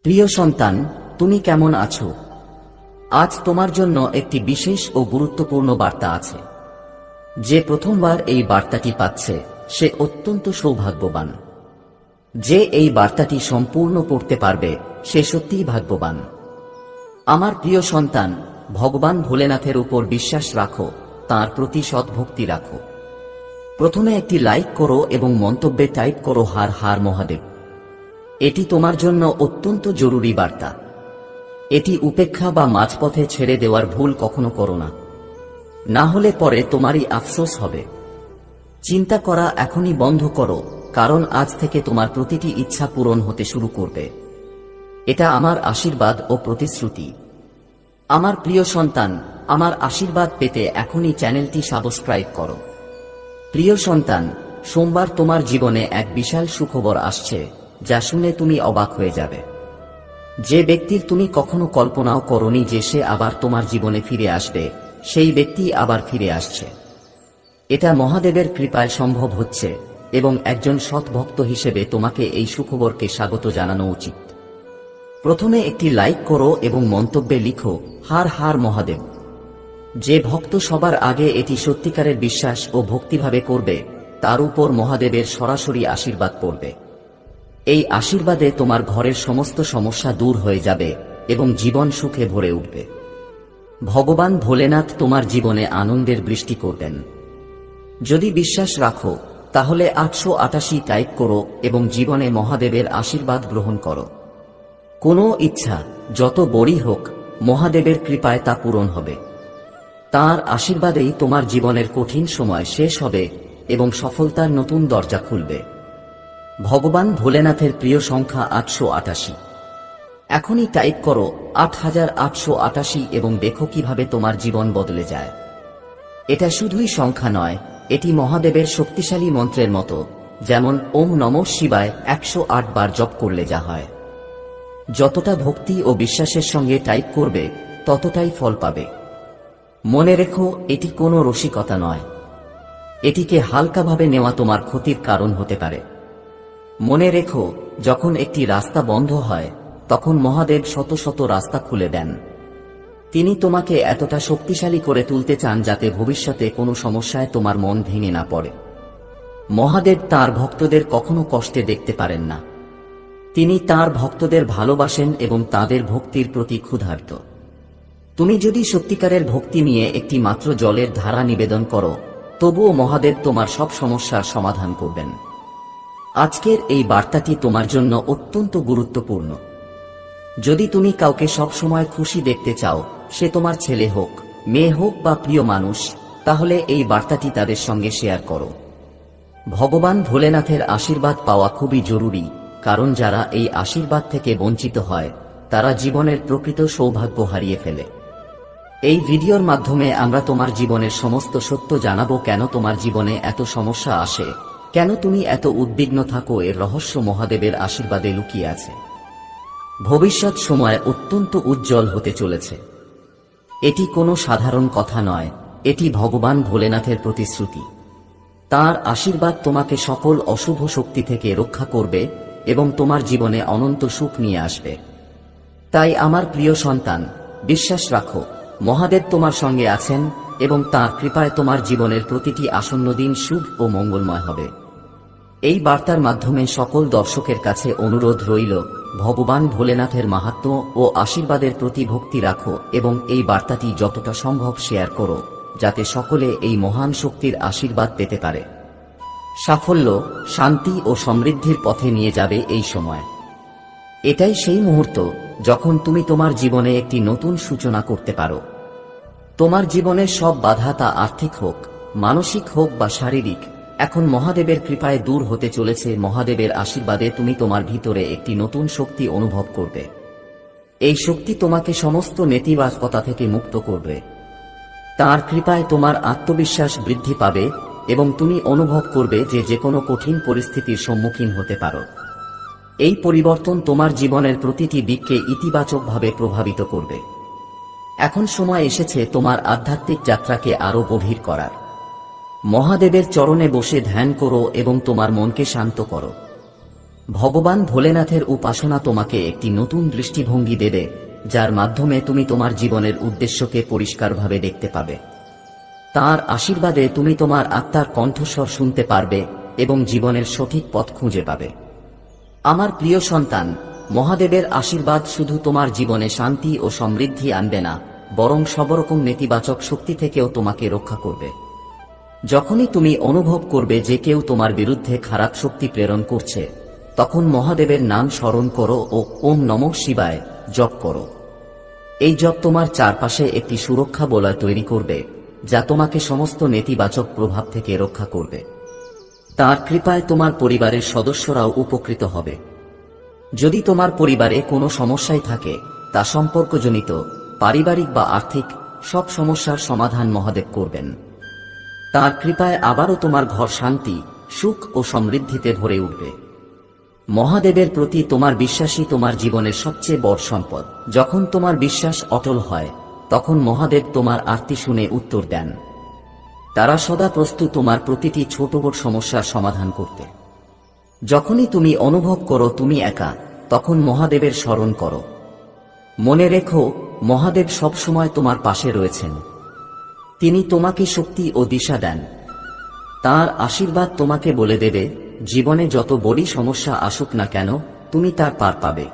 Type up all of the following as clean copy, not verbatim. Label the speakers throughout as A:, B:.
A: প্রিয় সন্তান, তুমি কেমন আছো? আজ তোমার জন্য একটি বিশেষ ও গুরুত্বপূর্ণ বার্তা আছে। যে প্রথমবার এই বার্তাটি পাচ্ছে সে অত্যন্ত সৌভাগ্যবান। যে এই বার্তাটি সম্পূর্ণ পড়তে পারবে সে সত্যিই ভাগ্যবান। আমার প্রিয় সন্তান, ভগবান ভোলেনাথের উপর বিশ্বাস রাখো, তাঁর প্রতি সদ্ভক্তি রাখো। প্রথমে একটি লাইক করো এবং মন্তব্যে টাইপ করো হার হার মহাদেব। এটি তোমার জন্য অত্যন্ত জরুরি বার্তা। এটি উপেক্ষা বা মাঝপথে ছেড়ে দেওয়ার ভুল কখনো করো না, না হলে পরে তোমারই আফসোস হবে। চিন্তা করা এখনই বন্ধ করো, কারণ আজ থেকে তোমার প্রতিটি ইচ্ছা পূরণ হতে শুরু করবে। এটা আমার আশীর্বাদ ও প্রতিশ্রুতি। আমার প্রিয় সন্তান, আমার আশীর্বাদ পেতে এখনই চ্যানেলটি সাবস্ক্রাইব করো। প্রিয় সন্তান, সোমবার তোমার জীবনে এক বিশাল সুখবর আসছে, যা শুনে তুমি অবাক হয়ে যাবে। যে ব্যক্তির তুমি কখনো কল্পনাও করনি যে সে আবার তোমার জীবনে ফিরে আসবে, সেই ব্যক্তি আবার ফিরে আসছে। এটা মহাদেবের কৃপায় সম্ভব হচ্ছে এবং একজন সৎ ভক্ত হিসেবে তোমাকে এই সুখবরকে স্বাগত জানানো উচিত। প্রথমে একটি লাইক করো এবং মন্তব্যে লিখো হার হার মহাদেব। যে ভক্ত সবার আগে এটি সত্যিকারের বিশ্বাস ও ভক্তিভাবে করবে, তার উপর মহাদেবের সরাসরি আশীর্বাদ পড়বে। এই আশীর্বাদে তোমার ঘরের সমস্ত সমস্যা দূর হয়ে যাবে এবং জীবন সুখে ভরে উঠবে। ভগবান ভোলেনাথ তোমার জীবনে আনন্দের বৃষ্টি করবেন। যদি বিশ্বাস রাখো তাহলে 888 টাইপ করো এবং জীবনে মহাদেবের আশীর্বাদ গ্রহণ করো। কোনো ইচ্ছা যত বড়ই হোক, মহাদেবের কৃপায় তা পূরণ হবে। তাঁর আশীর্বাদেই তোমার জীবনের কঠিন সময় শেষ হবে এবং সফলতার নতুন দরজা খুলবে। ভগবান ভোলেনাথের প্রিয় সংখ্যা 888। এখনই টাইপ করো 8888 এবং দেখো কিভাবে তোমার জীবন বদলে যায়। এটা শুধুই সংখ্যা নয়, এটি মহাদেবের শক্তিশালী মন্ত্রের মতো, যেমন ওম নমঃ শিবায় 108 বার জপ করলে যা হয়। যতটা ভক্তি ও বিশ্বাসের সঙ্গে টাইপ করবে, ততটাই ফল পাবে। মনে রেখো, এটি কোনো রসিকতা নয়। এটিকে হালকাভাবে নেওয়া তোমার ক্ষতির কারণ হতে পারে। মনে রেখো, যখন একটি রাস্তা বন্ধ হয়, তখন মহাদেব শত শত রাস্তা খুলে দেন। তিনি তোমাকে এতটা শক্তিশালী করে তুলতে চান যাতে ভবিষ্যতে কোনো সমস্যায় তোমার মন ভেঙে না পড়ে। মহাদেব তাঁর ভক্তদের কখনো কষ্টে দেখতে পারেন না। তিনি তাঁর ভক্তদের ভালোবাসেন এবং তাঁদের ভক্তির প্রতি ক্ষুধার্ত। তুমি যদি সত্যিকারের ভক্তি নিয়ে একটি মাত্র জলের ধারা নিবেদন করো, তবুও মহাদেব তোমার সব সমস্যার সমাধান করবেন। আজকের এই বার্তাটি তোমার জন্য অত্যন্ত গুরুত্বপূর্ণ। যদি তুমি কাউকে সব সময় খুশি দেখতে চাও, সে তোমার ছেলে হোক, মেয়ে হোক বা প্রিয় মানুষ, তাহলে এই বার্তাটি তাদের সঙ্গে শেয়ার করো। ভগবান ভোলেনাথের আশীর্বাদ পাওয়া খুবই জরুরি, কারণ যারা এই আশীর্বাদ থেকে বঞ্চিত হয়, তারা জীবনের প্রকৃত সৌভাগ্য হারিয়ে ফেলে। এই ভিডিওর মাধ্যমে আমরা তোমার জীবনের সমস্ত সত্য জানাবো। কেন তোমার জীবনে এত সমস্যা আসে, কেন তুমি এত উদ্বিগ্ন থাকো, এর রহস্য মহাদেবের আশীর্বাদে লুকিয়ে আছে। ভবিষ্যৎ সময় অত্যন্ত উজ্জ্বল হতে চলেছে। এটি কোনো সাধারণ কথা নয়, এটি ভগবান ভোলেনাথের প্রতিশ্রুতি। তাঁর আশীর্বাদ তোমাকে সকল অশুভ শক্তি থেকে রক্ষা করবে এবং তোমার জীবনে অনন্ত সুখ নিয়ে আসবে। তাই আমার প্রিয় সন্তান, বিশ্বাস রাখো, মহাদেব তোমার সঙ্গে আছেন এবং তাঁর কৃপায় তোমার জীবনের প্রতিটি আসন্ন দিন শুভ ও মঙ্গলময় হবে। এই বার্তার মাধ্যমে সকল দর্শকের কাছে অনুরোধ রইল, ভগবান ভোলেনাথের মাহাত্ম্য ও আশীর্বাদের প্রতি ভক্তি রাখো এবং এই বার্তাটি যতটা সম্ভব শেয়ার করো, যাতে সকলে এই মহান শক্তির আশীর্বাদ পেতে পারে। সাফল্য, শান্তি ও সমৃদ্ধির পথে নিয়ে যাবে এই সময়। এটাই সেই মুহূর্ত যখন তুমি তোমার জীবনে একটি নতুন সূচনা করতে পারো। তোমার জীবনের সব বাধা, তা আর্থিক হোক, মানসিক হোক বা শারীরিক, এখন মহাদেবের কৃপায় দূর হতে চলেছে। মহাদেবের আশীর্বাদে তুমি তোমার ভিতরে একটি নতুন শক্তি অনুভব করবে। এই শক্তি তোমাকে সমস্ত নেতিবাচকতা থেকে মুক্ত করবে। তাঁর কৃপায় তোমার আত্মবিশ্বাস বৃদ্ধি পাবে এবং তুমি অনুভব করবে যে যেকোনো কঠিন পরিস্থিতির সম্মুখীন হতে পারো। এই পরিবর্তন তোমার জীবনের প্রতিটি দিককে ইতিবাচকভাবে প্রভাবিত করবে। এখন সময় এসেছে তোমার আধ্যাত্মিক যাত্রাকে আরো গভীর করার। মহাদেবের চরণে বসে ধ্যান করো এবং তোমার মনকে শান্ত করো। ভগবান ভোলেনাথের উপাসনা তোমাকে একটি নতুন দৃষ্টিভঙ্গি দেবে, যার মাধ্যমে তুমি তোমার জীবনের উদ্দেশ্যকে পরিষ্কারভাবে দেখতে পাবে। তাঁর আশীর্বাদে তুমি তোমার আত্মার কণ্ঠস্বর শুনতে পারবে এবং জীবনের সঠিক পথ খুঁজে পাবে। আমার প্রিয় সন্তান, মহাদেবের আশীর্বাদ শুধু তোমার জীবনে শান্তি ও সমৃদ্ধি আনবে না, বরং সবরকম নেতিবাচক শক্তি থেকেও তোমাকে রক্ষা করবে। যখনই তুমি অনুভব করবে যে কেউ তোমার বিরুদ্ধে খারাপ শক্তি প্রেরণ করছে, তখন মহাদেবের নাম স্মরণ করো ও ওম নমঃ শিবায় জপ করো। এই জপ তোমার চারপাশে একটি সুরক্ষা বলয় তৈরি করবে, যা তোমাকে সমস্ত নেতিবাচক প্রভাব থেকে রক্ষা করবে। তাঁর কৃপায় তোমার পরিবারের সদস্যরাও উপকৃত হবে। যদি তোমার পরিবারে কোনো সমস্যাই থাকে, তা সম্পর্কজনিত, পারিবারিক বা আর্থিক, সব সমস্যার সমাধান মহাদেব করবেন। তাঁর কৃপায় আবারও তোমার ঘর শান্তি, সুখ ও সমৃদ্ধিতে ভরে উঠবে। মহাদেবের প্রতি তোমার বিশ্বাসই তোমার জীবনের সবচেয়ে বড় সম্পদ। যখন তোমার বিশ্বাস অটল হয়, তখন মহাদেব তোমার আরতি শুনে উত্তর দেন। তারা সদা প্রস্তুত তোমার প্রতিটি ছোট বড় সমস্যার সমাধান করতে। যখনই তুমি অনুভব করো তুমি একা, তখন মহাদেবের স্মরণ করো। মনে রেখো, মহাদেব সবসময় তোমার পাশে রয়েছেন। তিনি তোমাকে শক্তি ও দিশা দেন। তাঁর আশীর্বাদ তোমাকে বলে দেবে, জীবনে যত বড় সমস্যা আসুক না কেন, তুমি তার পার পাবে।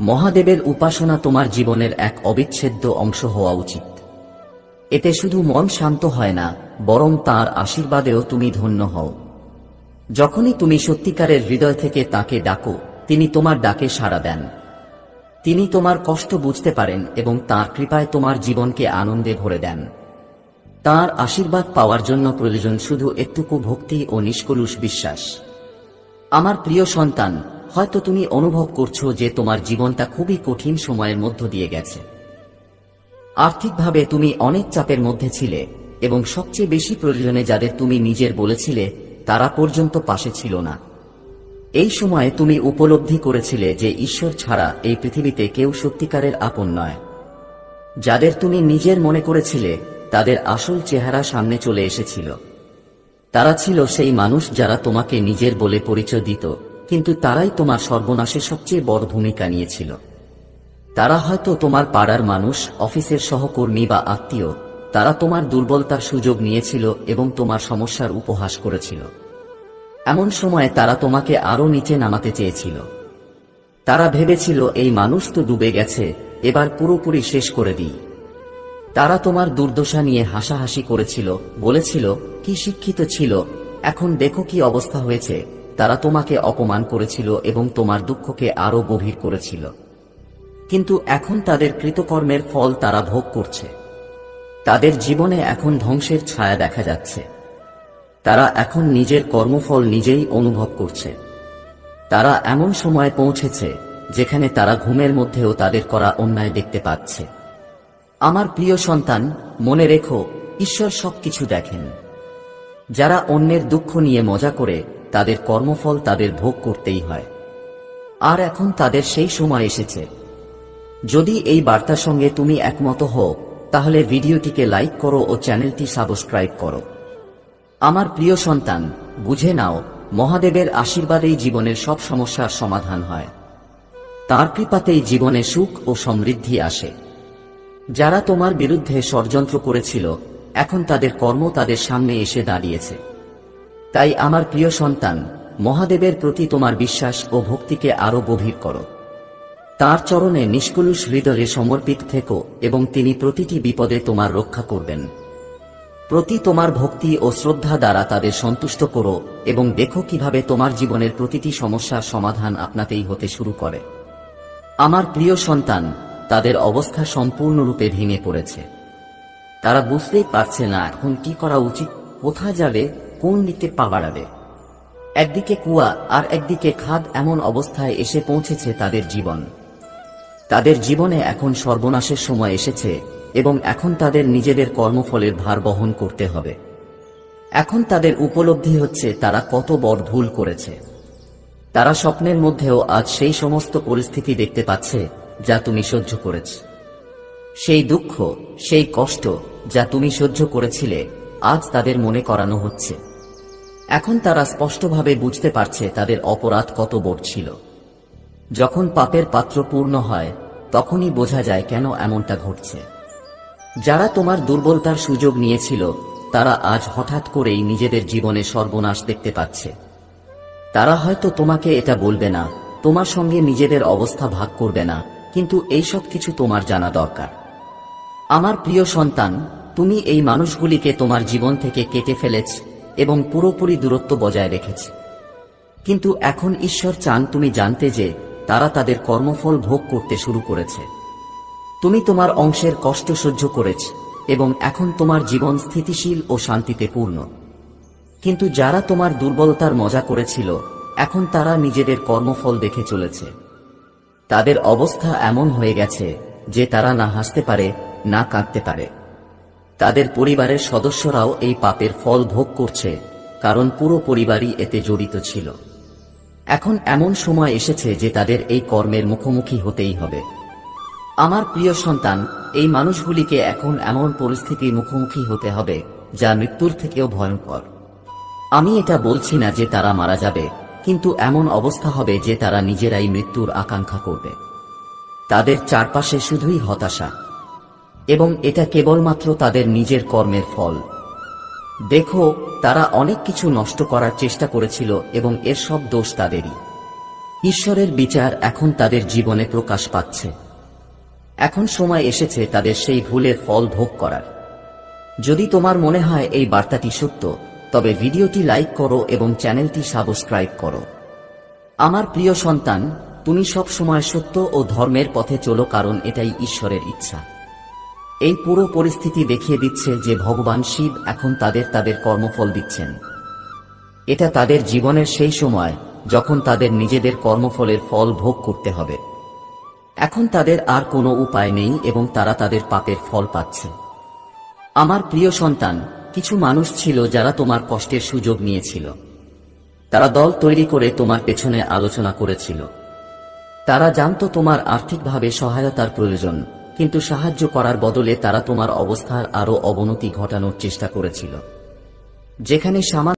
A: মহাদেবের উপাসনা তোমার জীবনের এক অবিচ্ছেদ্য অংশ হওয়া উচিত। এতে শুধু মন শান্ত হয় না, বরং তাঁর আশীর্বাদেও তুমি ধন্য হও। যখনই তুমি সত্যিকারের হৃদয় থেকে তাকে ডাকো, তিনি তোমার ডাকে সাড়া দেন। তিনি তোমার কষ্ট বুঝতে পারেন এবং তাঁর কৃপায় তোমার জীবনকে আনন্দে ভরে দেন। তাঁর আশীর্বাদ পাওয়ার জন্য প্রয়োজন শুধু একটুকু ভক্তি ও নিষ্কলুষ বিশ্বাস। আমার প্রিয় সন্তান, হয়তো তুমি অনুভব করছো যে তোমার জীবনটা খুবই কঠিন সময়ের মধ্য দিয়ে গেছে। আর্থিকভাবে তুমি অনেক চাপের মধ্যে ছিলে এবং সবচেয়ে বেশি প্রয়োজনে যাদের তুমি নিজের বলেছিলে, তারা পর্যন্ত পাশে ছিল না। এই সময়ে তুমি উপলব্ধি করেছিলে যে ঈশ্বর ছাড়া এই পৃথিবীতে কেউ সত্যিকারের আপন নয়। যাদের তুমি নিজের মনে করেছিলে, তাদের আসল চেহারা সামনে চলে এসেছিল। তারা ছিল সেই মানুষ যারা তোমাকে নিজের বলে পরিচয় দিত, কিন্তু তারাই তোমার সর্বনাশে সবচেয়ে বড় ভূমিকা নিয়েছিল। তারা হয়তো তোমার পাড়ার মানুষ, অফিসের সহকর্মী বা আত্মীয়। তারা তোমার দুর্বলতার সুযোগ নিয়েছিল এবং তোমার সমস্যার উপহাস করেছিল। এমন সময় তারা তোমাকে আরো নিচে নামাতে চেয়েছিল। তারা ভেবেছিল এই মানুষ তো ডুবে গেছে, এবার পুরোপুরি শেষ করে দিই। তারা তোমার দুর্দশা নিয়ে হাসাহাসি করেছিল, বলেছিল, কি শিক্ষিত ছিল, এখন দেখো কি অবস্থা হয়েছে। তারা তোমাকে অপমান করেছিল এবং তোমার দুঃখকে আরো গভীর করেছিল। কিন্তু এখন তাদের কৃতকর্মের ফল তারা ভোগ করছে। তাদের জীবনে এখন ধ্বংসের ছায়া দেখা যাচ্ছে। তারা এখন নিজের কর্মফল নিজেই অনুভব করছে। তারা এমন সময় পৌঁছেছে যেখানে তারা ঘুমের মধ্যেও তাদের করা অন্যায় দেখতে পাচ্ছে। আমার প্রিয় সন্তান, মনে রেখো, ঈশ্বর সবকিছু দেখেন। যারা অন্যের দুঃখ নিয়ে মজা করে, তাদের কর্মফল তাদের ভোগ করতেই হয়। আর এখন তাদের সেই সময় এসেছে। যদি এই বার্তার সঙ্গে তুমি একমত হও, তাহলে ভিডিওটিকে লাইক করো ও চ্যানেলটি সাবস্ক্রাইব করো। আমার প্রিয় সন্তান, বুঝে নাও, মহাদেবের আশীর্বাদেই জীবনের সব সমস্যার সমাধান হয়। তাঁর কৃপাতেই জীবনে সুখ ও সমৃদ্ধি আসে। যারা তোমার বিরুদ্ধে ষড়যন্ত্র করেছিল, এখন তাদের কর্ম তাদের সামনে এসে দাঁড়িয়েছে। তাই আমার প্রিয় সন্তান, মহাদেবের প্রতি তোমার বিশ্বাস ও ভক্তিকে আরো গভীর করো। তাঁর চরণে নিষ্কলুষ হৃদয়ে সমর্পিত থেকো এবং তিনি প্রতিটি বিপদে তোমার রক্ষা করবেন। প্রতি তোমার ভক্তি ও শ্রদ্ধা দ্বারা তাদের সন্তুষ্ট করো এবং দেখো কিভাবে তোমার জীবনের প্রতিটি সমস্যার সমাধান আপনাতেই হতে শুরু করে। আমার প্রিয় সন্তান, তাদের অবস্থা সম্পূর্ণরূপে ভেঙে পড়েছে। তারা বুঝতেই পারছে না এখন কি করা উচিত, কোথায় যাবে, কোন দিকে পা বাড়াবে। একদিকে কুয়া আর একদিকে খাদ, এমন অবস্থায় এসে পৌঁছেছে তাদের জীবন। তাদের জীবনে এখন সর্বনাশের সময় এসেছে এবং এখন তাদের নিজেদের কর্মফলের ভার বহন করতে হবে। এখন তাদের উপলব্ধি হচ্ছে তারা কত বড় ভুল করেছে। তারা স্বপ্নের মধ্যেও আজ সেই সমস্ত পরিস্থিতি দেখতে পাচ্ছে যা তুমি সহ্য করেছ। সেই দুঃখ, সেই কষ্ট যা তুমি সহ্য করেছিলে, আজ তাদের মনে করানো হচ্ছে। এখন তারা স্পষ্টভাবে বুঝতে পারছে তাদের অপরাধ কত বড় ছিল। যখন পাপের পাত্র পূর্ণ হয় তখনই বোঝা যায় কেন এমনটা ঘটছে। যারা তোমার দুর্বলতার সুযোগ নিয়েছিল তারা আজ হঠাৎ করেই নিজেদের জীবনে সর্বনাশ দেখতে পাচ্ছে। তারা হয়তো তোমাকে এটা বলবে না, তোমার সঙ্গে নিজেদের অবস্থা ভাগ করবে না, কিন্তু এইসব কিছু তোমার জানা দরকার। আমার প্রিয় সন্তান, তুমি এই মানুষগুলিকে তোমার জীবন থেকে কেটে ফেলেছ এবং পুরোপুরি দূরত্ব বজায় রেখেছ। কিন্তু এখন ঈশ্বর চান তুমি জানতে যে তারা তাদের কর্মফল ভোগ করতে শুরু করেছে। তুমি তোমার অংশের কষ্ট সহ্য করেছ এবং এখন তোমার জীবন স্থিতিশীল ও শান্তিতে পূর্ণ। কিন্তু যারা তোমার দুর্বলতার মজা করেছিল এখন তারা নিজেদের কর্মফল দেখে চলেছে। তাদের অবস্থা এমন হয়ে গেছে যে তারা না হাসতে পারে না কাঁদতে পারে। তাদের পরিবারের সদস্যরাও এই পাপের ফল ভোগ করছে, কারণ পুরো পরিবারই এতে জড়িত ছিল। এখন এমন সময় এসেছে যে তাদের এই কর্মের মুখোমুখি হতেই হবে। আমার প্রিয় সন্তান, এই মানুষগুলিকে এখন এমন পরিস্থিতির মুখোমুখি হতে হবে যা মৃত্যুর থেকেও ভয়ঙ্কর। আমি এটা বলছি না যে তারা মারা যাবে, কিন্তু এমন অবস্থা হবে যে তারা নিজেরাই মৃত্যুর আকাঙ্ক্ষা করবে। তাদের চারপাশে শুধুই হতাশা, এবং এটা কেবলমাত্র তাদের নিজের কর্মের ফল। দেখো, তারা অনেক কিছু নষ্ট করার চেষ্টা করেছিল এবং এর সব দোষ তাদেরই। ঈশ্বরের বিচার এখন তাদের জীবনে প্রকাশ পাচ্ছে। এখন সময় এসেছে তাদের সেই ভুলের ফল ভোগ করার। যদি তোমার মনে হয় এই বার্তাটি সত্য, তবে ভিডিওটি লাইক করো এবং চ্যানেলটি সাবস্ক্রাইব করো। আমার প্রিয় সন্তান, তুমি সব সময় সত্য ও ধর্মের পথে চলো, কারণ এটাই ঈশ্বরের ইচ্ছা। এই পুরো পরিস্থিতি দেখিয়ে দিচ্ছে যে ভগবান শিব এখন তাদের কর্মফল দিচ্ছেন। এটা তাদের জীবনের সেই সময় যখন তাদের নিজেদের কর্মফলের ফল ভোগ করতে হবে। এখন তাদের আর কোনো উপায় নেই এবং তারা তাদের পাপের ফল পাচ্ছে। আমার প্রিয় সন্তান, কিছু মানুষ ছিল যারা তোমার কষ্টের সুযোগ নিয়েছিল। তারা দল তৈরি করে তোমার পেছনে আলোচনা করেছিল। তারা জানত তোমার আর্থিকভাবে সহায়তার প্রয়োজন, কিন্তু সাহায্য করার বদলে তারা তোমার অবস্থার আরও অবনতি ঘটানোর চেষ্টা করেছিল। যেখানে সামান্য